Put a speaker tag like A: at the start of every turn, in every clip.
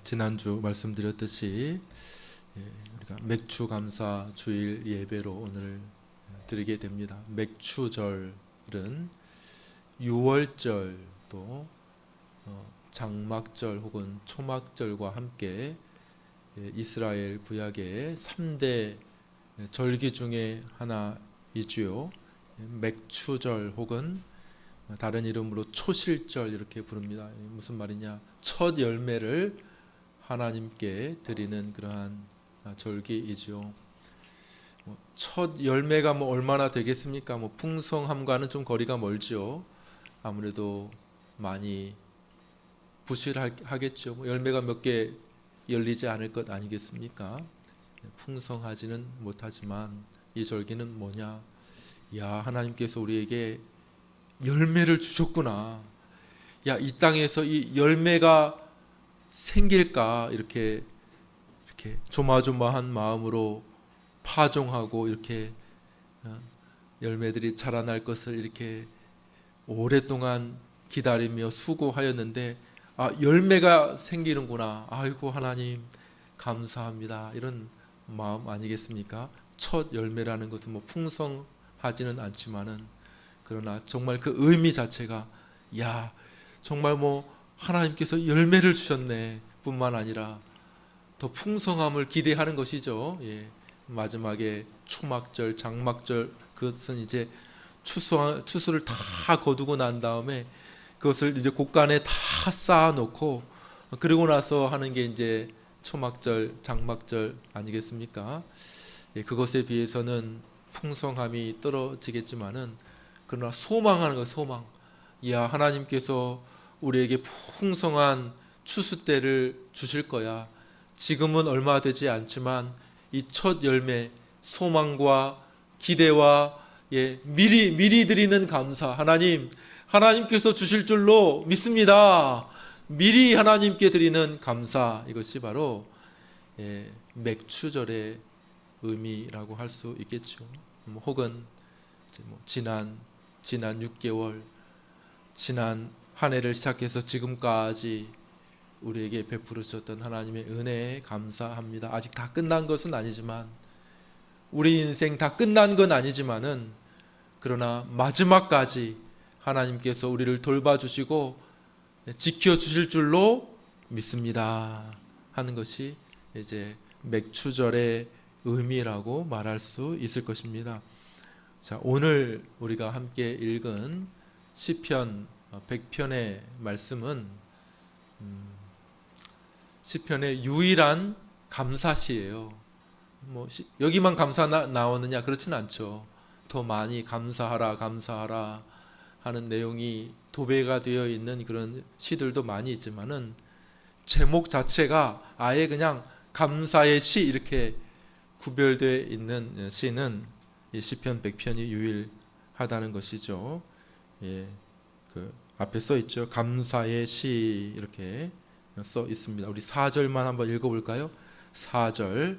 A: 지난주 말씀드렸듯이 우리가 맥주 감사 주일 예배로 오늘 드리게 됩니다. 맥추절은 6월절도 장막절 혹은 초막절과 함께 이스라엘 구약의 3대 절기 중에 하나이지요. 맥추절 혹은 다른 이름으로 초실절 이렇게 부릅니다. 무슨 말이냐? 첫 열매를 하나님께 드리는 그러한 절기이지요. 첫 열매가 얼마나 되겠습니까? 풍성함과는 좀 거리가 멀지요. 아무래도 많이 부실하겠죠. 열매가 몇 개 열리지 않을 것 아니겠습니까? 풍성하지는 못하지만 이 절기는 뭐냐? 야, 하나님께서 우리에게 열매를 주셨구나. 야, 이 땅에서 이 열매가 생길까? 이렇게 조마조마한 마음으로 파종하고 이렇게 열매들이 자라날 것을 이렇게 오랫동안 기다리며 수고하였는데, 열매가 생기는구나. 아이고 하나님 감사합니다. 이런 마음 아니겠습니까? 첫 열매라는 것은 풍성하지는 않지만은 그러나 정말 그 의미 자체가 정말 하나님께서 열매를 주셨네 뿐만 아니라 더 풍성함을 기대하는 것이죠. 마지막에 초막절, 장막절, 그것은 이제 추수를 다 거두고 난 다음에 그것을 이제 곳간에 다 쌓아놓고 그리고 나서 하는 게 이제 초막절, 장막절 아니겠습니까? 그것에 비해서는 풍성함이 떨어지겠지만은 그러나 소망하는 것, 소망. 하나님께서 우리에게 풍성한 추수 때를 주실 거야. 지금은 얼마 되지 않지만 이 첫 열매, 소망과 기대와 미리 드리는 감사. 하나님께서 주실 줄로 믿습니다. 미리 하나님께 드리는 감사. 이것이 바로 맥추절의 의미라고 할 수 있겠죠. 혹은 지난 6개월, 지난 한 해를 시작해서 지금까지 우리에게 베풀으셨던 하나님의 은혜에 감사합니다. 아직 다 끝난 것은 아니지만, 우리 인생 다 끝난 건 아니지만은 그러나 마지막까지 하나님께서 우리를 돌봐주시고 지켜주실 줄로 믿습니다 하는 것이 이제 맥추절의 의미라고 말할 수 있을 것입니다. 자, 오늘 우리가 함께 읽은 시편 100편의 말씀은 시편의 유일한 감사시예요. 여기만 감사 나오느냐? 그렇지는 않죠. 더 많이 감사하라 하는 내용이 도배가 되어 있는 그런 시들도 많이 있지만은 제목 자체가 아예 그냥 감사의 시 이렇게 구별되어 있는 시는 이 시편 100편이 유일하다는 것이죠. 그 앞에 써 있죠. 감사의 시 이렇게 써 있습니다. 우리 4절만 한번 읽어볼까요? 4절을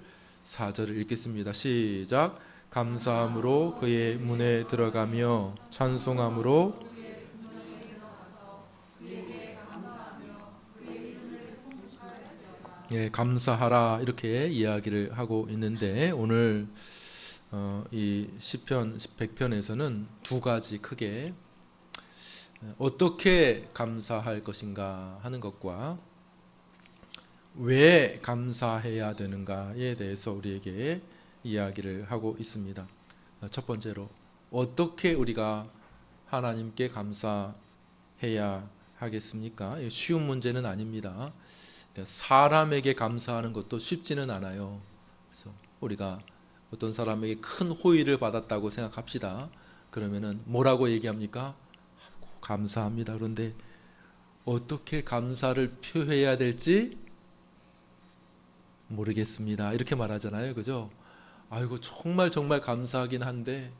A: 읽겠습니다. 시작. 감사함으로 그의 문에 들어가며 찬송함으로 감사하라 이렇게 이야기를 하고 있는데, 오늘 이 시편 100편에서는 두 가지 크게 어떻게 감사할 것인가 하는 것과 왜 감사해야 되는가에 대해서 우리에게 이야기를 하고 있습니다. 첫 번째로 어떻게 우리가 하나님께 감사해야 하겠습니까? 쉬운 문제는 아닙니다. 사람에게 감사하는 것도 쉽지는 않아요. 그래서 우리가 어떤 사람에게 큰 호의를 받았다고 생각합시다. 그러면은 뭐라고 얘기합니까? 감사합니다. 그런데 어떻게 감사를 표해야 될지 모르겠습니다. 이렇게 말하잖아요. 그죠? 아이고 정말 감사하긴 한데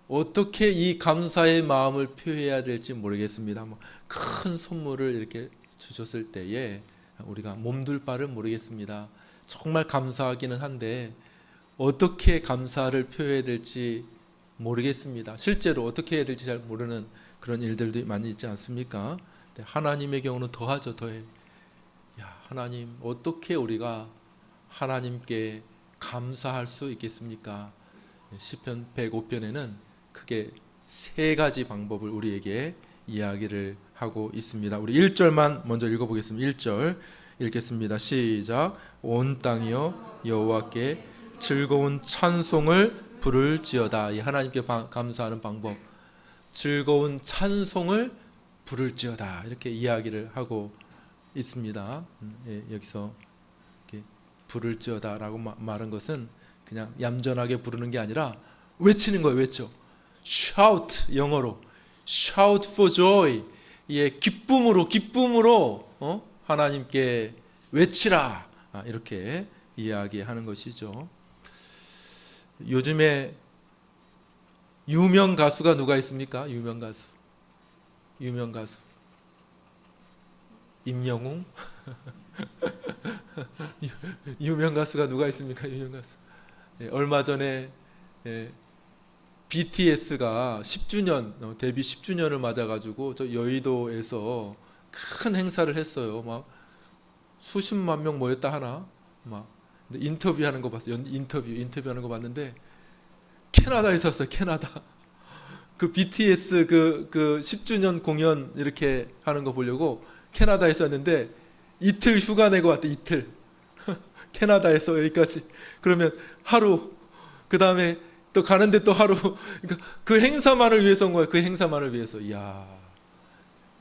A: 어떻게 이 감사의 마음을 표해야 될지 모르겠습니다. 큰 선물을 이렇게 주셨을 때에 우리가 몸둘 바를 모르겠습니다. 정말 감사하기는 한데 어떻게 감사를 표해야 될지 모르겠습니다. 실제로 어떻게 해야 될지 잘 모르는 그런 일들도 많이 있지 않습니까? 하나님의 경우는 더하죠. 더해. 하나님, 어떻게 우리가 하나님께 감사할 수 있겠습니까? 시편 105편에는 크게 세 가지 방법을 우리에게 이야기를 하고 있습니다. 우리 1절만 먼저 읽어보겠습니다. 1절 읽겠습니다. 시작. 온 땅이여 여호와께 즐거운 찬송을 부를지어다. 이 하나님께 감사하는 방법, 즐거운 찬송을 부를지어다, 이렇게 이야기를 하고 있습니다. 여기서 이렇게 부를지어다라고 말한 것은 그냥 얌전하게 부르는 게 아니라 외치는 거예요. 외쳐. shout, 영어로 shout for joy. 예, 기쁨으로 하나님께 외치라, 이렇게 이야기하는 것이죠. 요즘에 유명 가수가 누가 있습니까? 유명 가수 임영웅? 유명 가수가 누가 있습니까? 유명 가수. 얼마 전에 BTS가 10주년, 데뷔 10주년을 맞아가지고 저 여의도에서 큰 행사를 했어요. 막 수십만 명 모였다 하나? 막 인터뷰하는 거 봤어요. 인터뷰하는 거 봤는데 캐나다에 있었어요. 캐나다. 그 BTS 그 10주년 공연 이렇게 하는 거 보려고 캐나다에 있었는데 이틀 휴가 내고 왔대. 이틀. 캐나다에서 여기까지. 그러면 하루, 그 다음에 또 가는데 또 하루. 그러니까 그 행사만을 위해서 온 거예요. 그 행사만을 위해서. 이야.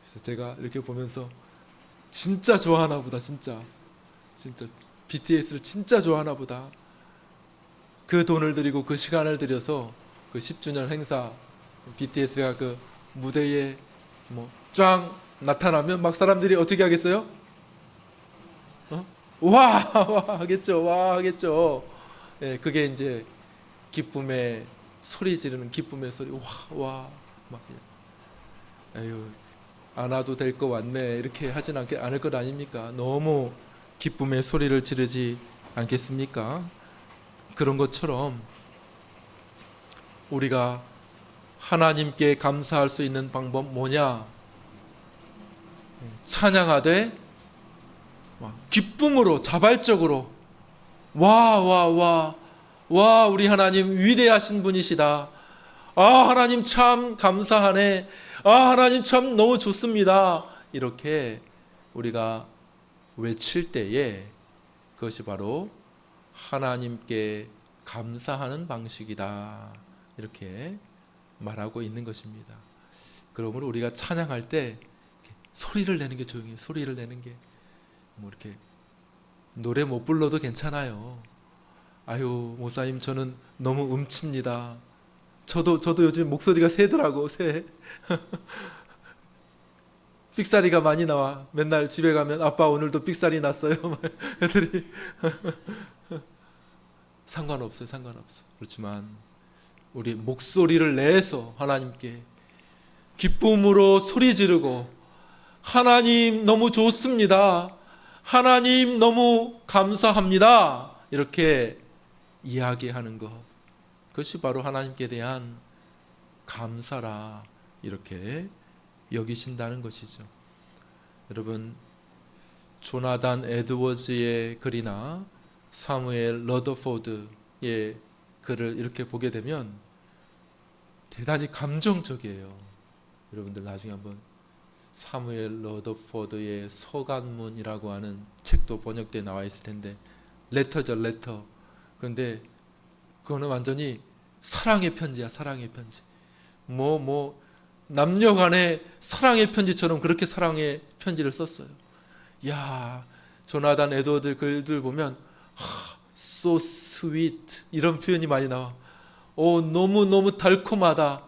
A: 그래서 제가 이렇게 보면서 진짜 좋아하나 보다. 진짜 BTS를 진짜 좋아하나 보다. 그 돈을 들이고 그 시간을 들여서 그 10주년 행사, BTS가 그 무대에 쫙 나타나면 막 사람들이 어떻게 하겠어요? 와 하겠죠. 예, 그게 이제 기쁨의 소리 지르는 기쁨의 소리. 와 막, 에휴, 안 와도 될 거 왔네, 이렇게 하진 않을 것 아닙니까? 너무 기쁨의 소리를 지르지 않겠습니까? 그런 것처럼 우리가 하나님께 감사할 수 있는 방법 뭐냐? 찬양하되 기쁨으로, 자발적으로 와 우리 하나님 위대하신 분이시다. 하나님 참 감사하네. 하나님 참 너무 좋습니다. 이렇게 우리가 외칠 때에 그것이 바로 하나님께 감사하는 방식이다, 이렇게 말하고 있는 것입니다. 그러므로 우리가 찬양할 때 소리를 내는 게, 조용히 소리를 내는 게, 이렇게 노래 못 불러도 괜찮아요. 아유, 목사님 저는 너무 음칩니다. 저도 요즘 목소리가 새더라고. 새. 삑사리가 많이 나와. 맨날 집에 가면 아빠 오늘도 삑사리 났어요. 애들이. 상관없어요. 그렇지만 우리 목소리를 내서 하나님께 기쁨으로 소리 지르고, 하나님 너무 좋습니다, 하나님 너무 감사합니다, 이렇게 이야기하는 것, 그것이 바로 하나님께 대한 감사라, 이렇게 여기신다는 것이죠. 여러분, 조나단 에드워즈의 글이나 사무엘 러더포드의 글을 이렇게 보게 되면 대단히 감정적이에요. 여러분들 나중에 한번 사무엘 러더포드의 서간문이라고 하는 책도 번역되어 나와 있을 텐데, 레터죠, 레터. 그런데 그거는 완전히 사랑의 편지야, 사랑의 편지. 남녀 간의 사랑의 편지처럼 그렇게 사랑의 편지를 썼어요. 야, 조나단 에드워드 글들 보면 so sweet, 이런 표현이 많이 나와. 너무너무 달콤하다.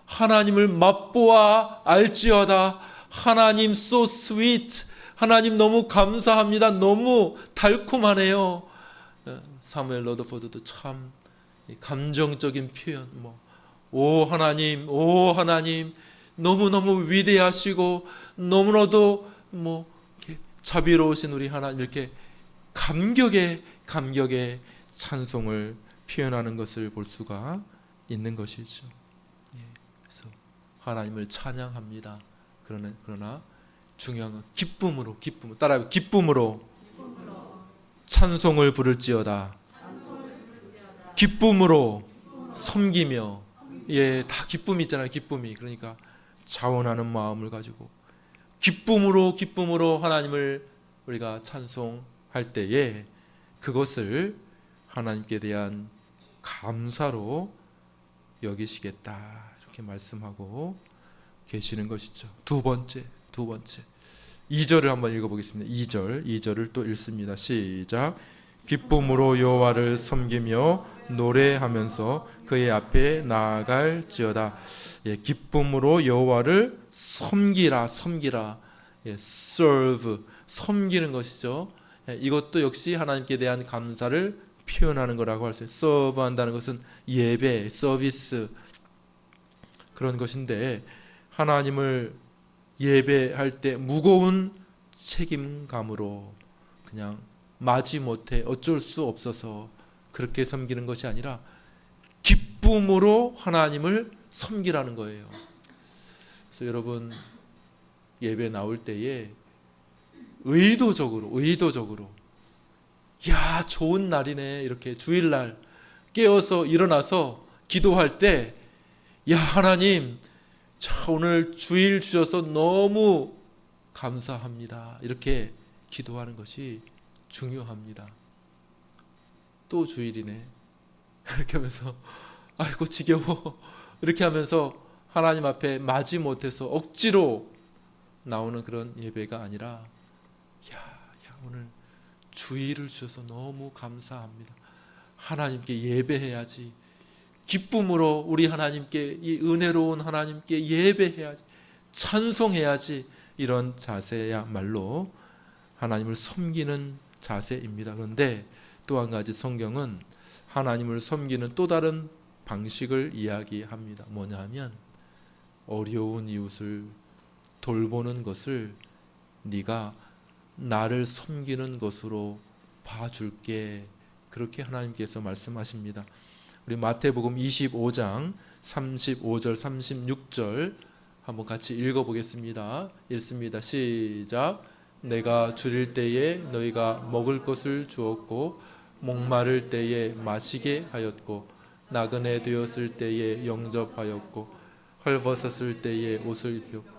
A: 하나님을 맛보아 알지어다. 하나님 so sweet. 하나님 너무 감사합니다. 너무 달콤하네요. 사무엘 러더포드도 참 감정적인 표현, 오 하나님 너무너무 위대하시고 너무나도 이렇게 자비로우신 우리 하나님, 이렇게 감격의 찬송을 표현하는 것을 볼 수가 있는 것이죠. 그래서 하나님을 찬양합니다. 그러나 중요한 건 기쁨으로 따라해요. 기쁨으로 찬송을 부를지어다. 기쁨으로 섬기며. 예, 다 기쁨이 있잖아요. 기쁨이. 그러니까 자원하는 마음을 가지고 기쁨으로 하나님을 우리가 찬송할 때에 그것을 하나님께 대한 감사로 여기시겠다, 이렇게 말씀하고 계시는 것이죠. 두 번째 2절을 한번 읽어보겠습니다. 2절을 또 읽습니다. 시작. 기쁨으로 여호와를 섬기며 노래하면서 그의 앞에 나아갈지어다. 예, 기쁨으로 여호와를 섬기라. 예, serve, 섬기는 것이죠. 예, 이것도 역시 하나님께 대한 감사를 표현하는 거라고 할 수 있어요. serve 한다는 것은 예배, 서비스, 그런 것인데, 하나님을 예배할 때 무거운 책임감으로 그냥 마지못해 어쩔 수 없어서 그렇게 섬기는 것이 아니라 기쁨으로 하나님을 섬기라는 거예요. 그래서 여러분, 예배 나올 때에 의도적으로 야, 좋은 날이네, 이렇게 주일날 깨어서 일어나서 기도할 때, 야, 하나님, 자, 오늘 주일 주셔서 너무 감사합니다, 이렇게 기도하는 것이 중요합니다. 또 주일이네 이렇게 하면서 아이고 지겨워 이렇게 하면서 하나님 앞에 마지못해서 억지로 나오는 그런 예배가 아니라, 야, 오늘 주일을 주셔서 너무 감사합니다, 하나님께 예배해야지, 기쁨으로 우리 하나님께, 이 은혜로운 하나님께 예배해야지, 찬송해야지, 이런 자세야말로 하나님을 섬기는 자세입니다. 그런데 또 한 가지 성경은 하나님을 섬기는 또 다른 방식을 이야기합니다. 뭐냐 하면, 어려운 이웃을 돌보는 것을 네가 나를 섬기는 것으로 봐줄게, 그렇게 하나님께서 말씀하십니다. 우리 마태복음 25장 35절 36절 한번 같이 읽어보겠습니다. 읽습니다. 시작. 내가 줄일 때에 너희가 먹을 것을 주었고, 목마를 때에 마시게 하였고, 나그네 되었을 때에 영접하였고, 헐벗었을 때에 옷을 입혔고,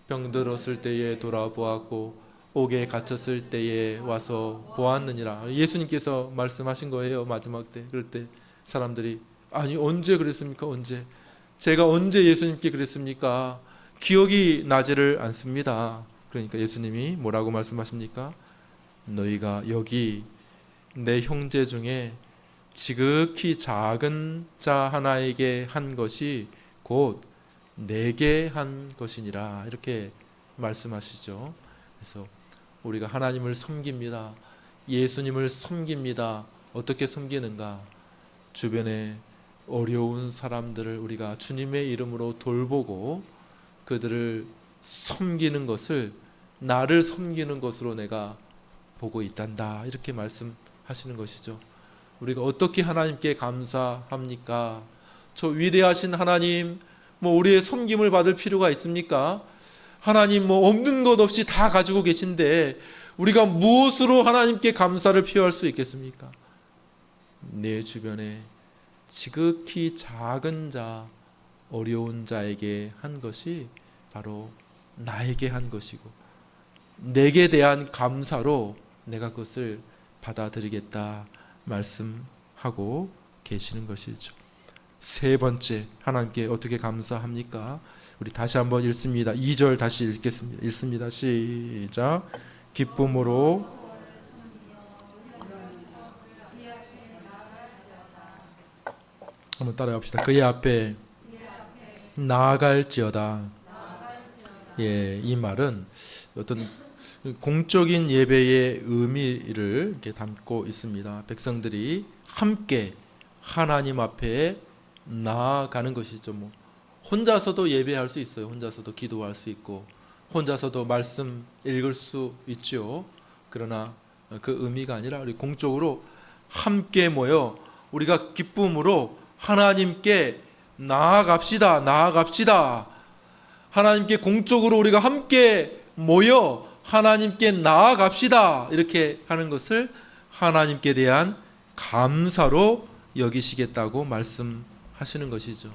A: 병들었을 때에 돌아보았고, 옥에 갇혔을 때에 와서 보았느니라. 예수님께서 말씀하신 거예요. 마지막 때. 그럴 때 사람들이, 아니 언제 그랬습니까? 언제? 제가 언제 예수님께 그랬습니까? 기억이 나지를 않습니다. 그러니까 예수님이 뭐라고 말씀하십니까? 너희가 여기 내 형제 중에 지극히 작은 자 하나에게 한 것이 곧 내게 한 것이니라, 이렇게 말씀하시죠. 그래서 우리가 하나님을 섬깁니다. 예수님을 섬깁니다. 어떻게 섬기는가? 주변에 어려운 사람들을 우리가 주님의 이름으로 돌보고 그들을 섬기는 것을 나를 섬기는 것으로 내가 보고 있단다, 이렇게 말씀하시는 것이죠. 우리가 어떻게 하나님께 감사합니까? 저 위대하신 하나님, 뭐 우리의 섬김을 받을 필요가 있습니까? 하나님 뭐 없는 것 없이 다 가지고 계신데 우리가 무엇으로 하나님께 감사를 표할 수 있겠습니까? 내 주변에 지극히 작은 자, 어려운 자에게 한 것이 바로 나에게 한 것이고, 내게 대한 감사로 내가 그것을 받아들이겠다 말씀하고 계시는 것이죠. 세 번째, 하나님께 어떻게 감사합니까? 우리 다시 한번 읽습니다. 2절 다시 읽겠습니다. 읽습니다. 시작. 기쁨으로 한번 따라합시다. 그의 앞에 나아갈지어다. 예, 이 말은 어떤 공적인 예배의 의미를 이렇게 담고 있습니다. 백성들이 함께 하나님 앞에 나아가는 것이죠. 뭐 혼자서도 예배할 수 있어요. 혼자서도 기도할 수 있고, 혼자서도 말씀 읽을 수 있죠. 그러나 그 의미가 아니라 우리 공적으로 함께 모여 우리가 기쁨으로 하나님께 나아갑시다. 하나님께 공적으로 우리가 함께 모여 하나님께 나아갑시다. 이렇게 하는 것을 하나님께 대한 감사로 여기시겠다고 말씀하시는 것이죠.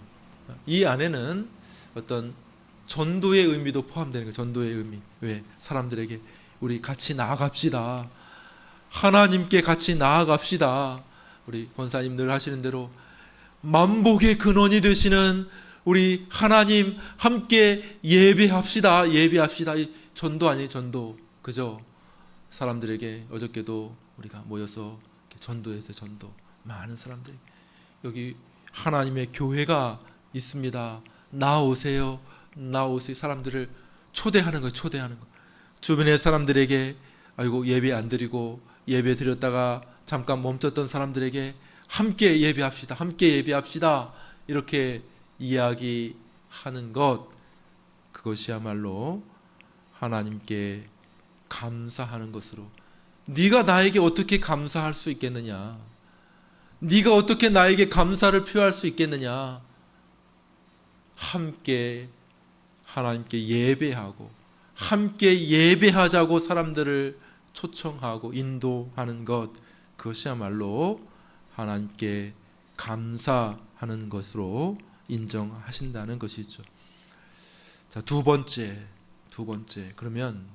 A: 이 안에는 어떤 전도의 의미도 포함되는 거예요. 전도의 의미. 왜? 사람들에게 우리 같이 나아갑시다. 하나님께 같이 나아갑시다. 우리 권사님 늘 하시는 대로 만복의 근원이 되시는 우리 하나님 함께 예배합시다. 예배합시다. 이 전도 아니에요. 전도. 그죠? 사람들에게 어저께도 우리가 모여서 전도했어요. 전도. 많은 사람들이 여기 하나님의 교회가 있습니다. 나오세요. 나오세요. 사람들을 초대하는 거예요. 초대하는 거. 주변의 사람들에게 아이고 예배 안 드리고 예배 드렸다가 잠깐 멈췄던 사람들에게 함께 예배합시다. 함께 예배합시다. 이렇게 이야기하는 것, 그것이야말로 하나님께 감사하는 것으로. 네가 나에게 어떻게 감사할 수 있겠느냐? 네가 어떻게 나에게 감사를 표할 수 있겠느냐? 함께 하나님께 예배하고 함께 예배하자고 사람들을 초청하고 인도하는 것, 그것이야말로 하나님께 감사하는 것으로 인정하신다는 것이죠. 자, 두 번째. 그러면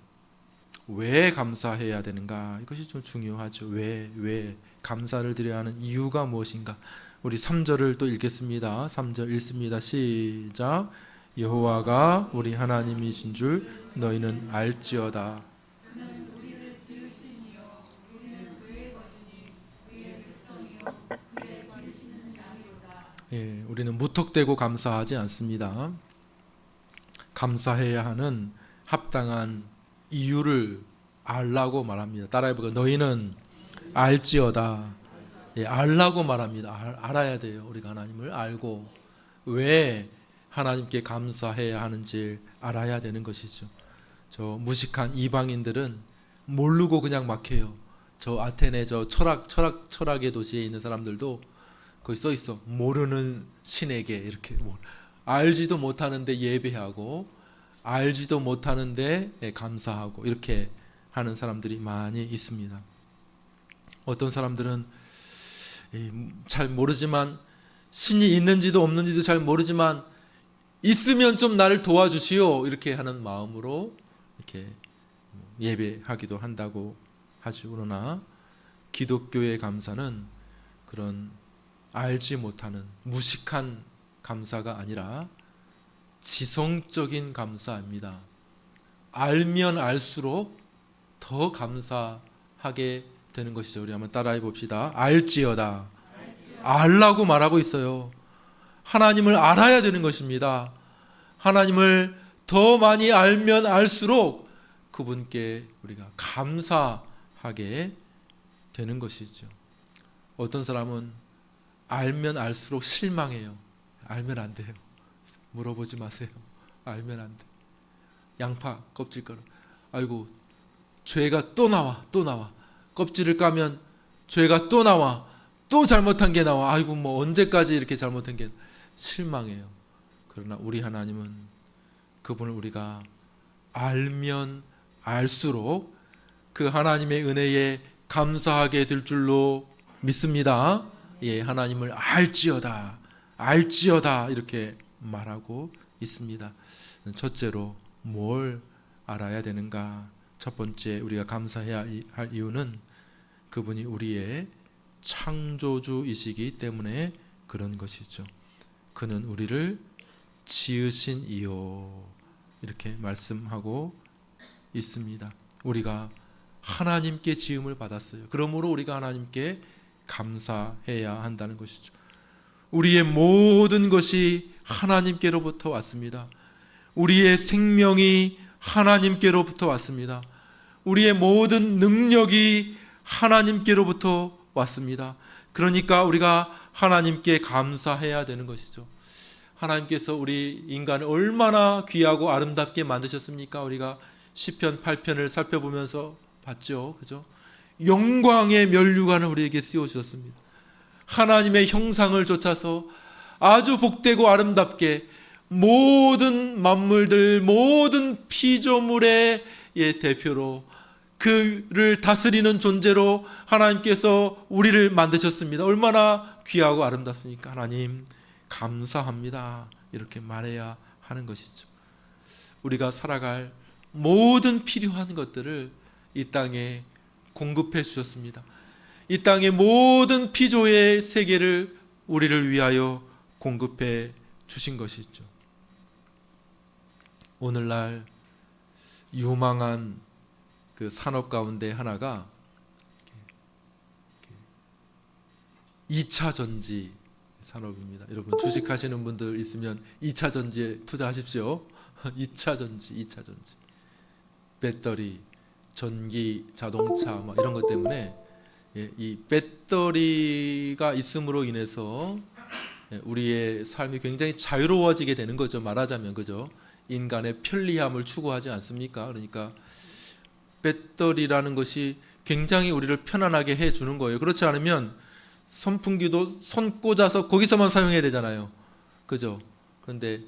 A: 왜 감사해야 되는가? 이것이 좀 중요하죠. 왜 감사를 드려야 하는 이유가 무엇인가? 우리 3절을 또 읽겠습니다. 3절 읽습니다. 시작. 여호와가 우리 하나님이신 줄 너희는 알지어다. 예, 우리는 무턱대고 감사하지 않습니다. 감사해야 하는 합당한 이유를 알라고 말합니다. 따라해볼까요? 너희는 알지어다. 예, 알라고 말합니다. 알아야 돼요. 우리가 하나님을 알고 왜 하나님께 감사해야 하는지 알아야 되는 것이죠. 저 무식한 이방인들은 모르고 그냥 막 해요. 저 아테네 저 철학의 도시에 있는 사람들도 거기 써 있어. 모르는 신에게 이렇게 알지도 못하는데 예배하고 알지도 못하는데 감사하고 이렇게 하는 사람들이 많이 있습니다. 어떤 사람들은 잘 모르지만 신이 있는지도 없는지도 잘 모르지만 있으면 좀 나를 도와주시오 이렇게 하는 마음으로 이렇게 예배하기도 한다고 하죠. 그러나 기독교의 감사는 그런 알지 못하는 무식한 감사가 아니라 지성적인 감사입니다. 알면 알수록 더 감사하게 되는 것이죠. 우리 한번 따라해 봅시다. 알지어다. 알라고 말하고 있어요. 하나님을 알아야 되는 것입니다. 하나님을 더 많이 알면 알수록 그분께 우리가 감사하게 되는 것이죠. 어떤 사람은 알면 알수록 실망해요. 알면 안 돼요. 물어보지 마세요. 알면 안 돼. 양파 껍질 깔아. 아이고 죄가 또 나와. 껍질을 까면 죄가 또 나와. 또 잘못한 게 나와. 아이고 뭐 언제까지 이렇게 잘못한 게. 실망해요. 그러나 우리 하나님은 그분을 우리가 알면 알수록 그 하나님의 은혜에 감사하게 될 줄로 믿습니다. 예, 하나님을 알지어다 이렇게 말하고 있습니다. 첫째로 뭘 알아야 되는가? 첫 번째 우리가 감사해야 할 이유는 그분이 우리의 창조주이시기 때문에 그런 것이죠. 그는 우리를 지으신 이요 이렇게 말씀하고 있습니다. 우리가 하나님께 지음을 받았어요. 그러므로 우리가 하나님께 감사해야 한다는 것이죠. 우리의 모든 것이 하나님께로부터 왔습니다. 우리의 생명이 하나님께로부터 왔습니다. 우리의 모든 능력이 하나님께로부터 왔습니다. 그러니까 우리가 하나님께 감사해야 되는 것이죠. 하나님께서 우리 인간을 얼마나 귀하고 아름답게 만드셨습니까? 우리가 시편 8편을 살펴보면서 봤죠. 그죠? 영광의 면류관을 우리에게 씌워주셨습니다. 하나님의 형상을 좇아서 아주 복되고 아름답게 모든 만물들, 모든 피조물의 대표로 그를 다스리는 존재로 하나님께서 우리를 만드셨습니다. 얼마나 귀하고 아름답습니까? 하나님 감사합니다. 이렇게 말해야 하는 것이죠. 우리가 살아갈 모든 필요한 것들을 이 땅에 공급해 주셨습니다. 이 땅의 모든 피조의 세계를 우리를 위하여 공급해 주신 것이죠. 오늘날 유망한 그 산업 가운데 하나가 2차 전지 산업입니다. 여러분 주식하시는 분들 있으면 2차 전지에 투자하십시오. 2차 전지. 배터리, 전기, 자동차 막 이런 것 때문에 이 배터리가 있음으로 인해서 우리의 삶이 굉장히 자유로워지게 되는 거죠. 말하자면 그죠? 인간의 편리함을 추구하지 않습니까? 그러니까 배터리라는 것이 굉장히 우리를 편안하게 해주는 거예요. 그렇지 않으면 선풍기도 손 꽂아서 거기서만 사용해야 되잖아요. 그죠? 그런데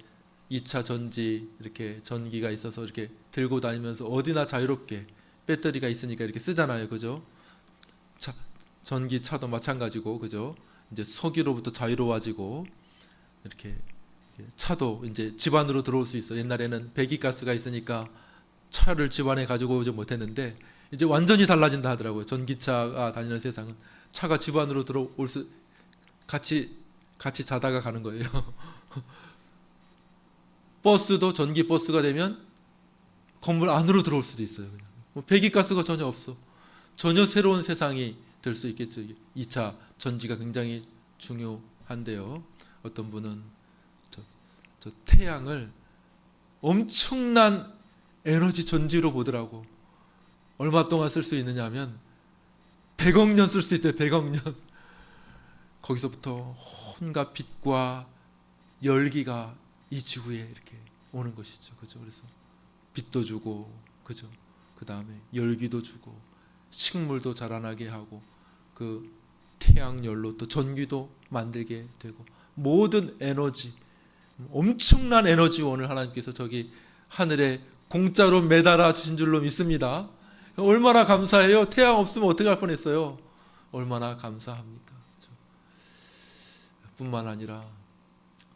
A: 2차 전지 이렇게 전기가 있어서 이렇게 들고 다니면서 어디나 자유롭게 배터리가 있으니까 이렇게 쓰잖아요. 그죠? 전기차도 마찬가지고 그죠? 이제 석유로부터 자유로워지고 이렇게 차도 이제 집 안으로 들어올 수 있어. 옛날에는 배기가스가 있으니까 차를 집 안에 가지고 오지 못했는데 이제 완전히 달라진다 하더라고요. 전기차가 다니는 세상은 차가 집 안으로 들어올 수 같이 자다가 가는 거예요. 버스도 전기 버스가 되면 건물 안으로 들어올 수도 있어요. 그냥. 배기가스가 전혀 없어. 전혀 새로운 세상이 될 수 있겠죠. 2차 전지가 굉장히 중요한데요. 어떤 분은 저 태양을 엄청난 에너지 전지로 보더라고. 얼마 동안 쓸 수 있느냐 하면 100억 년 쓸 수 있대요. 100억 년. 거기서부터 온갖 빛과 열기가 이 지구에 이렇게 오는 것이죠. 그죠? 그래서 빛도 주고, 그죠? 그 다음에 열기도 주고, 식물도 자라나게 하고, 그 태양열로 또 전기도 만들게 되고, 모든 에너지, 엄청난 에너지원을 하나님께서 저기 하늘에 공짜로 매달아 주신 줄로 믿습니다. 얼마나 감사해요. 태양 없으면 어떻게 할 뻔했어요. 얼마나 감사합니까? 그렇죠? 뿐만 아니라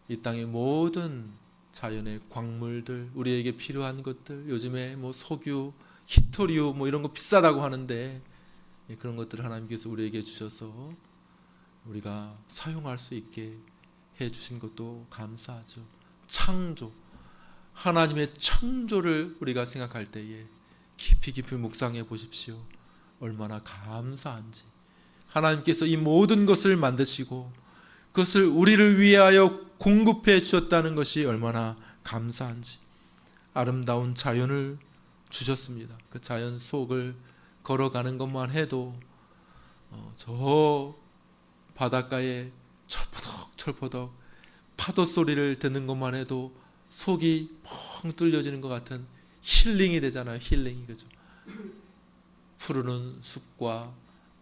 A: 이 땅의 모든 자연의 광물들, 우리에게 필요한 것들, 요즘에 뭐 석유, 히토리움 뭐 이런 거 비싸다고 하는데 그런 것들을 하나님께서 우리에게 주셔서 우리가 사용할 수 있게 해 주신 것도 감사하죠. 창조, 하나님의 창조를 우리가 생각할 때에 깊이 묵상해 보십시오. 얼마나 감사한지. 하나님께서 이 모든 것을 만드시고 그것을 우리를 위하여 공급해 주셨다는 것이 얼마나 감사한지. 아름다운 자연을 주셨습니다. 그 자연 속을 걸어가는 것만 해도 저 바닷가에 철퍼덕 파도 소리를 듣는 것만 해도 속이 펑 뚫려지는 것 같은 힐링이 되잖아요. 힐링이. 그죠? 푸르는 숲과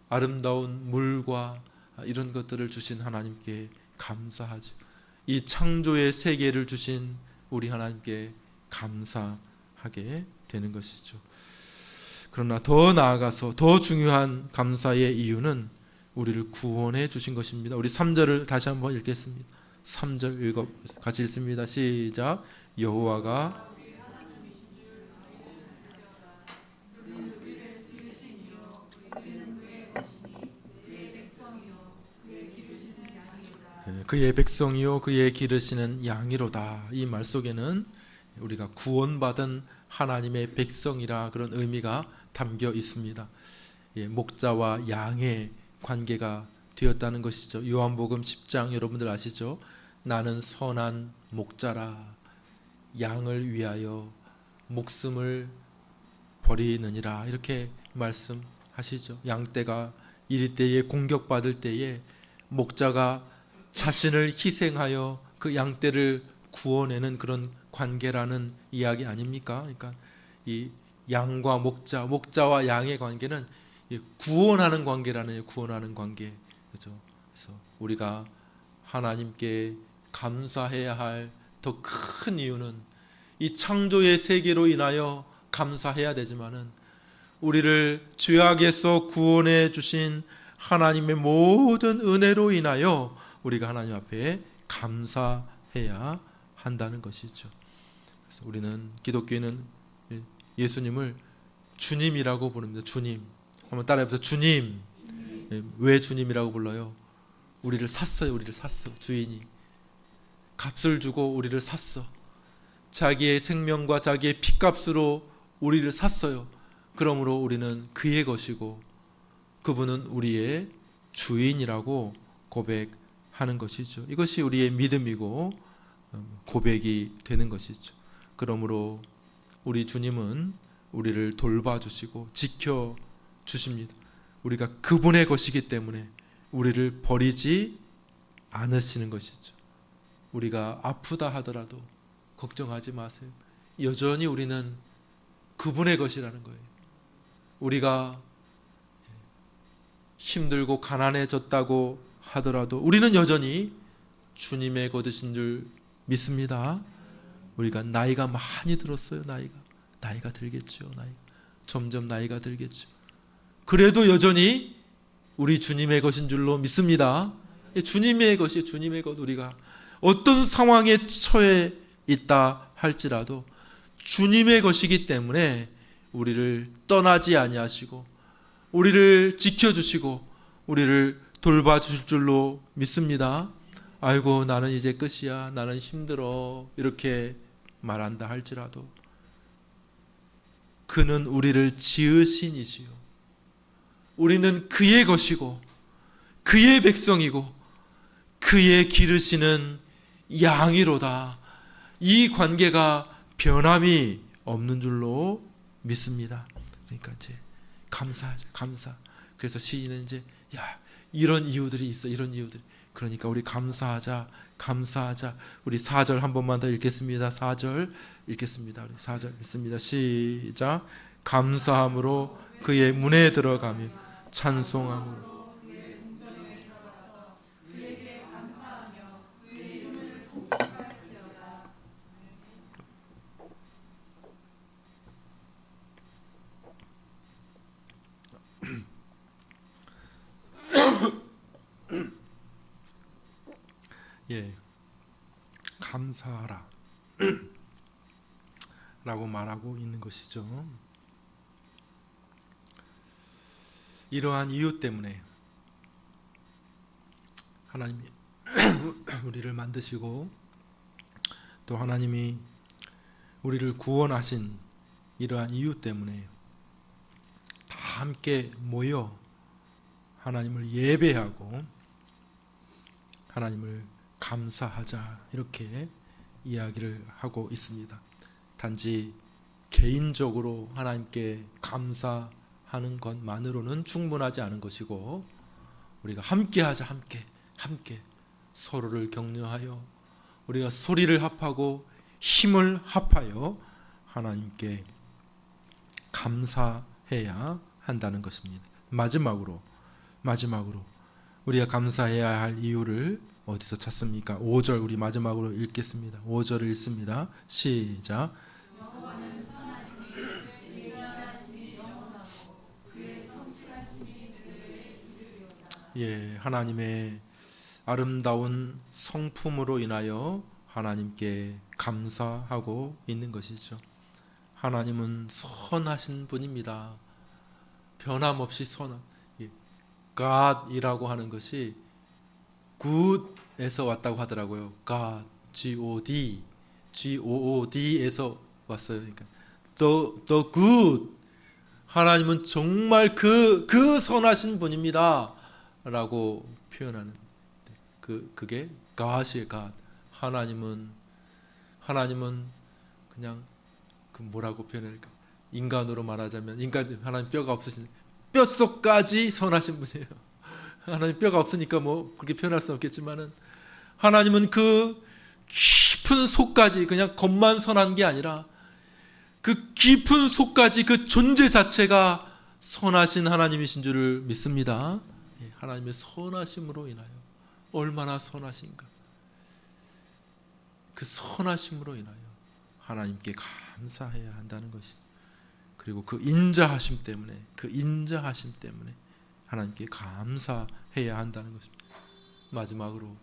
A: 아름다운 물과 이런 것들을 주신 하나님께 감사하죠. 이 창조의 세계를 주신 우리 하나님께 감사하게 되는 것이죠. 그러나 더 나아가서 더 중요한 감사의 이유는 우리를 구원해 주신 것입니다. 우리 3절을 다시 한번 읽겠습니다. 3절 같이 읽습니다. 시작. 여호와가 그의 백성이요 그의 기르시는 양이로다. 이 말 속에는 우리가 구원받은 하나님의 백성이라 그런 의미가 담겨 있습니다. 목자와 양의 관계가 되었다는 것이죠. 요한복음 10장 여러분들 아시죠? 나는 선한 목자라 양을 위하여 목숨을 버리느니라 이렇게 말씀하시죠. 양떼가 이리 때에 공격받을 때에 목자가 자신을 희생하여 그 양떼를 구원하는 그런 관계라는 이야기 아닙니까? 그러니까 이 양과 목자와 양의 관계는 구원하는 관계라는 구원하는 관계. 그죠? 그래서 우리가 하나님께 감사해야 할 더 큰 이유는 이 창조의 세계로 인하여 감사해야 되지만은 우리를 죄악에서 구원해 주신 하나님의 모든 은혜로 인하여 우리가 하나님 앞에 감사해야 한다는 것이죠. 그래서 우리는 기독교인은 예수님을 주님이라고 부릅니다. 주님. 한번 따라해보세요. 주님. 왜 주님이라고 불러요? 우리를 샀어요. 우리를 샀어. 주인이 값을 주고 우리를 샀어. 자기의 생명과 자기의 피값으로 우리를 샀어요. 그러므로 우리는 그의 것이고 그분은 우리의 주인이라고 고백하는 것이죠. 이것이 우리의 믿음이고 고백이 되는 것이죠. 그러므로 우리 주님은 우리를 돌봐주시고 지켜주십니다. 우리가 그분의 것이기 때문에 우리를 버리지 않으시는 것이죠. 우리가 아프다 하더라도 걱정하지 마세요. 여전히 우리는 그분의 것이라는 거예요. 우리가 힘들고 가난해졌다고 하더라도 우리는 여전히 주님의 것이신 줄 믿습니다. 우리가 나이가 많이 들었어요. 나이가 들겠죠. 점점 나이가 들겠죠. 그래도 여전히 우리 주님의 것인 줄로 믿습니다. 주님의 것이 주님의 것. 우리가 어떤 상황에 처해 있다 할지라도 주님의 것이기 때문에 우리를 떠나지 아니하시고 우리를 지켜주시고 우리를 돌봐주실 줄로 믿습니다. 아이고 나는 이제 끝이야, 나는 힘들어, 이렇게 말한다 할지라도 그는 우리를 지으신 이시요 우리는 그의 것이고 그의 백성이고 그의 기르시는 양이로다. 이 관계가 변함이 없는 줄로 믿습니다. 그러니까 이제 감사하죠. 감사. 그래서 시인은 이제 이런 이유들이 있어. 이런 이유들. 그러니까 우리 감사하자. 우리 4절 한 번만 더 읽겠습니다. 4절 읽겠습니다. 우리 4절 읽습니다. 시작. 감사함으로 그의 문에 들어가며 찬송함으로 감사하라 라고 말하고 있는 것이죠. 이러한 이유 때문에 하나님이 우리를 만드시고 또 하나님이 우리를 구원하신 이러한 이유 때문에 다 함께 모여 하나님을 예배하고 하나님을 감사하자 이렇게 이야기를 하고 있습니다. 단지 개인적으로 하나님께 감사하는 것만으로는 충분하지 않은 것이고 우리가 함께하자. 함께 서로를 격려하여 우리가 소리를 합하고 힘을 합하여 하나님께 감사해야 한다는 것입니다. 마지막으로 우리가 감사해야 할 이유를 어디서 찾습니까? 5절 우리 마지막으로 읽겠습니다. 5절을 읽습니다. 시작. 하나님의 아름다운 성품으로 인하여 하나님께 감사하고 있는 것이죠. 하나님은 선하신 분입니다. 변함없이 선한 God이라고 하는 것이 good에서 왔다고 하더라고요. God, God에서 왔어요. 그러니까 the good. 하나님은 정말 그 선하신 분입니다. 라고 표현하는 그게 God이에요. God. 하나님은 그냥 그 뭐라고 표현할까? 인간으로 말하자면 하나님 뼈가 없으신 뼛속까지 선하신 분이에요. 하나님 뼈가 없으니까 뭐 그렇게 표현할 수 없겠지만은 하나님은 그 깊은 속까지 그냥 겉만 선한 게 아니라 그 깊은 속까지 그 존재 자체가 선하신 하나님이신 줄을 믿습니다. 하나님의 선하심으로 인하여 얼마나 선하신가. 그 선하심으로 인하여 하나님께 감사해야 한다는 것이죠. 그리고 그 인자하심 때문에 하나님께 감사해야 한다는 것입니다. 마지막으로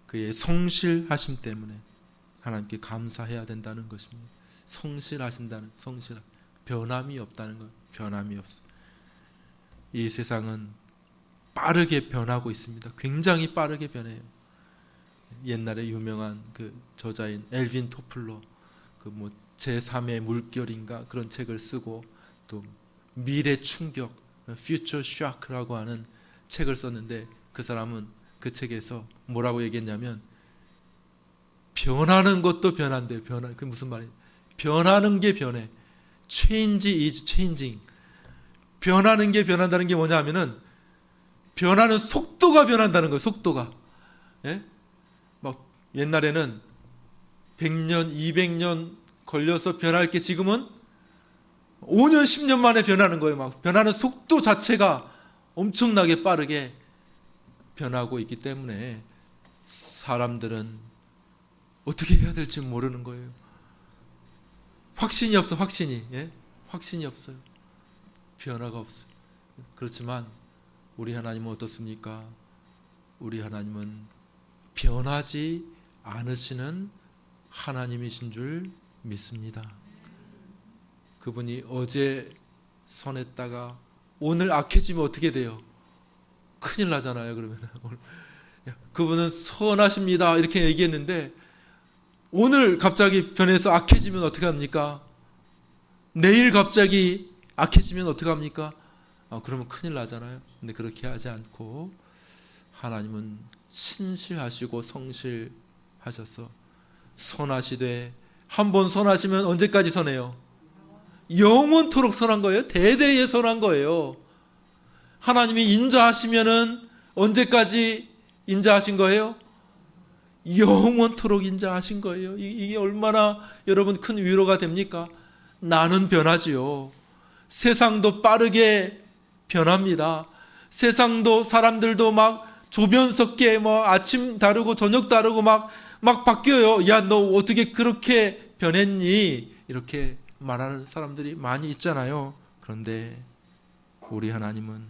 A: 그의 성실하심 때문에 하나님께 감사해야 된다는 것입니다. 변함이 없다는 것. 변함이 없어. 이 세상은 빠르게 변하고 있습니다. 굉장히 빠르게 변해요. 옛날에 유명한 그 저자인 엘빈 토플러 그 제3의 물결인가 그런 책을 쓰고 또 미래 충격 Future Shock라고 하는 책을 썼는데 그 사람은 그 책에서 뭐라고 얘기했냐면 변하는 것도 변한대요. 그게 무슨 말이에요? 변하는 게 변해. Change is changing. 변하는 게 변한다는 게 뭐냐 하면은 변하는 속도가 변한다는 거예요. 속도가. 예? 막 옛날에는 100년, 200년 걸려서 변할 게 지금은 5년, 10년 만에 변하는 거예요. 막 변하는 속도 자체가 엄청나게 빠르게 변하고 있기 때문에 사람들은 어떻게 해야 될지 모르는 거예요. 확신이 없어, 확신이. 예? 확신이 없어요. 변화가 없어요. 그렇지만 우리 하나님은 어떻습니까? 우리 하나님은 변하지 않으시는 하나님이신 줄 믿습니다. 그분이 어제 선했다가 오늘 악해지면 어떻게 돼요? 큰일 나잖아요. 그러면 그분은 선하십니다 이렇게 얘기했는데 오늘 갑자기 변해서 악해지면 어떻게 합니까? 내일 갑자기 악해지면 어떻게 합니까? 그러면 큰일 나잖아요. 근데 그렇게 하지 않고 하나님은 신실하시고 성실하셔서 선하시되 한 번 선하시면 언제까지 선해요? 영원토록 선한 거예요. 대대에 선한 거예요. 하나님이 인자하시면은 언제까지 인자하신 거예요? 영원토록 인자하신 거예요. 이게 얼마나 여러분 큰 위로가 됩니까? 나는 변하지요. 세상도 빠르게 변합니다. 세상도 사람들도 막 조변 섞게 아침 다르고 저녁 다르고 막 바뀌어요. 야, 너 어떻게 그렇게 변했니? 이렇게 말하는 사람들이 많이 있잖아요. 그런데 우리 하나님은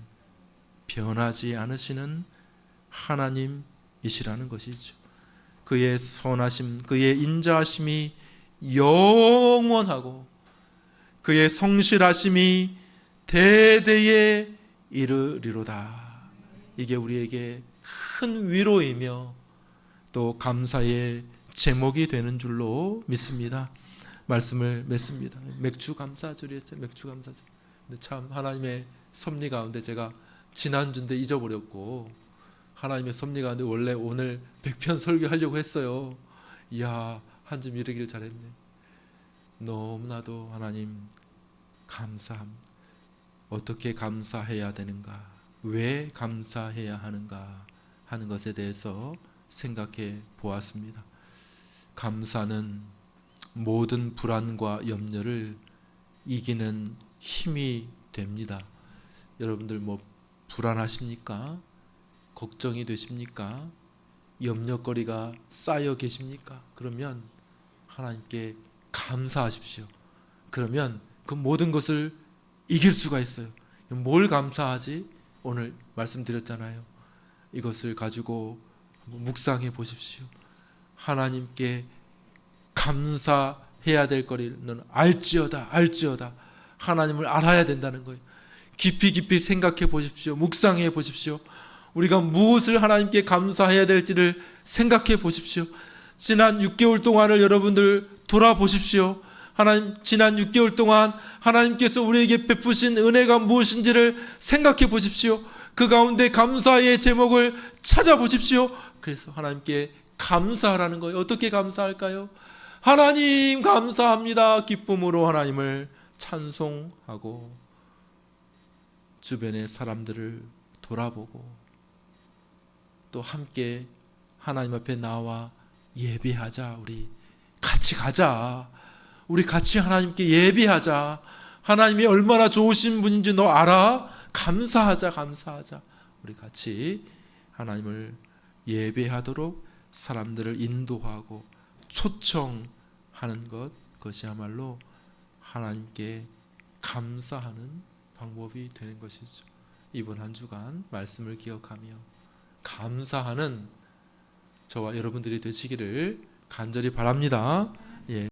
A: 변하지 않으시는 하나님이시라는 것이죠. 그의 선하심, 그의 인자하심이 영원하고 그의 성실하심이 대대에 이르리로다. 이게 우리에게 큰 위로이며 또 감사의 제목이 되는 줄로 믿습니다. 말씀을 맺습니다. 맥주 감사절이었어요. 맥주 감사절. 근데 참 하나님의 섭리 가운데 제가 지난주인데 잊어버렸고 하나님의 섭리 가운데 원래 오늘 100편 설교하려고 했어요. 이야, 한 줌 이르길 잘했네. 너무나도 하나님 감사합니다. 어떻게 감사해야 되는가? 왜 감사해야 하는가? 하는 것에 대해서 생각해 보았습니다. 감사는 모든 불안과 염려를 이기는 힘이 됩니다. 여러분들 불안하십니까? 걱정이 되십니까? 염려거리가 쌓여 계십니까? 그러면 하나님께 감사하십시오. 그러면 그 모든 것을 이길 수가 있어요. 뭘 감사하지? 오늘 말씀드렸잖아요. 이것을 가지고 묵상해 보십시오. 하나님께 감사해야 될 거리는 알지어다. 하나님을 알아야 된다는 거예요. 깊이 생각해 보십시오. 묵상해 보십시오. 우리가 무엇을 하나님께 감사해야 될지를 생각해 보십시오. 지난 6개월 동안을 여러분들 돌아보십시오. 지난 6개월 동안 하나님께서 우리에게 베푸신 은혜가 무엇인지를 생각해 보십시오. 그 가운데 감사의 제목을 찾아보십시오. 그래서 하나님께 감사하라는 거예요. 어떻게 감사할까요? 하나님 감사합니다. 기쁨으로 하나님을 찬송하고 주변의 사람들을 돌아보고 또 함께 하나님 앞에 나와 예배하자. 우리 같이 가자. 우리 같이 하나님께 예배하자. 하나님이 얼마나 좋으신 분인지 너 알아? 감사하자. 우리 같이 하나님을 예배하도록 사람들을 인도하고 초청하는 것, 그것이야말로 하나님께 감사하는 방법이 되는 것이죠. 이번 한 주간 말씀을 기억하며 감사하는 저와 여러분들이 되시기를 간절히 바랍니다. 예.